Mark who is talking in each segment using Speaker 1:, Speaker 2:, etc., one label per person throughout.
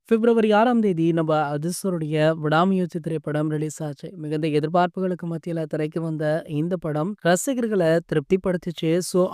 Speaker 1: பிப்ரவரி 6ஆம் தேதி நம்ம அதிர்சருடைய விடாமுயற்சி திரைப்படம் ரிலீஸ் ஆச்சு. மிகுந்த எதிர்பார்ப்புகளுக்கு மத்தியில திரைக்கு வந்த இந்த படம் ரசிகர்கள திருப்திப்படுத்துச்சு.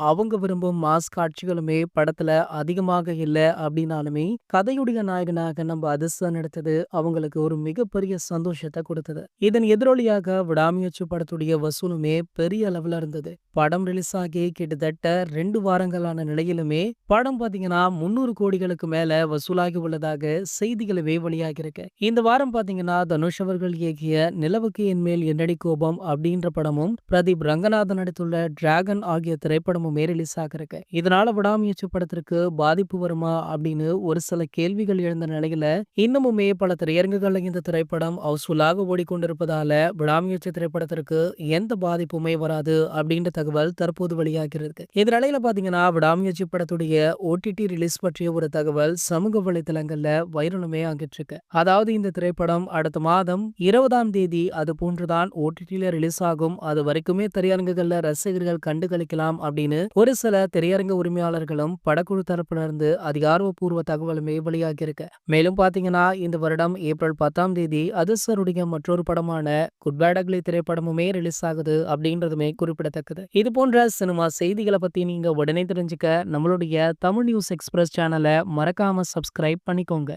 Speaker 1: அவங்க விரும்பும் மாஸ் காட்சிகளுமே படத்துல அதிகமாக இல்ல அப்படின்னாலுமே, கதையுடைய நாயகனாக நம்ம அதிர்சன் நடித்தது அவங்களுக்கு ஒரு மிகப்பெரிய சந்தோஷத்த குடுத்தது. இதன் எதிரொலியாக விடாமுயற்சி படத்துடைய வசூலுமே பெரிய அளவுல இருந்தது. படம் ரிலீஸ் ஆகி கிட்டத்தட்ட 2 வாரங்களான நிலையிலுமே படம் பாத்தீங்கன்னா 300 கோடிகளுக்கு மேல வசூலாகி உள்ளதாக செய்திகளவே வெளியாகிருக்கு. இந்த வாரம் பாத்தீங்கன்னா தனுஷ் அவர்கள் இயக்கிய நிலவுக்கு என் மேல் என்னடி கோபம் அப்படின்ற படமும், பிரதீப் ரங்கநாதன் நடித்துள்ள டிராகன் ஆகிய திரைப்படமுமே ரிலீஸ் ஆகிருக்கு. இதனால விடாமுயற்சி படத்திற்கு பாதிப்பு வருமா அப்படின்னு ஒரு சில கேள்விகள் எழுந்த நிலையில இன்னமுமே பல திரையரங்குகள்ல இந்த திரைப்படம் ஹவுஸ்ஃபுல்லாக ஓடிக்கொண்டிருப்பதால விடாமுயற்சி திரைப்படத்திற்கு எந்த பாதிப்புமே வராது அப்படின்ற தகவல் தற்போது வெளியாகிறது. இந்த நிலையில பாத்தீங்கன்னா விடாமுயற்சி படத்துடைய ஓடிடி ரிலீஸ் பற்றிய ஒரு தகவல் சமூக வலைதளங்கள்ல வைரலுமே ஆகிட்டு இருக்கு. அதாவது இந்த திரைப்படம் அடுத்த மாதம் 20ஆம் தேதி அது போன்றுதான் ஓடிடில ரிலீஸ் ஆகும். அது வரைக்குமே திரையரங்குகள்ல ரசிகர்கள் கண்டு களிக்கலாம் அப்படின்னு ஒரு சில திரையரங்க உரிமையாளர்களும் படக்குழு தரப்புல இருந்து அதிகாரப்பூர்வ தகவலுமே வெளியாகி இருக்கு. மேலும் பாத்தீங்கன்னா இந்த வருடம் ஏப்ரல் 10ஆம் தேதி அதிர்சருடைய மற்றொரு படமான குட் பேட் அக்லி திரைப்படமுமே ரிலீஸ் ஆகுது அப்படின்றதுமே குறிப்பிடத்தக்கது. இது போன்ற சினிமா செய்திகளை பத்தி நீங்க உடனே தெரிஞ்சுக்க நம்மளுடைய தமிழ் நியூஸ் எக்ஸ்பிரஸ் சேனலை மறக்காம சப்ஸ்கிரைப் பண்ணிக்கோங்க.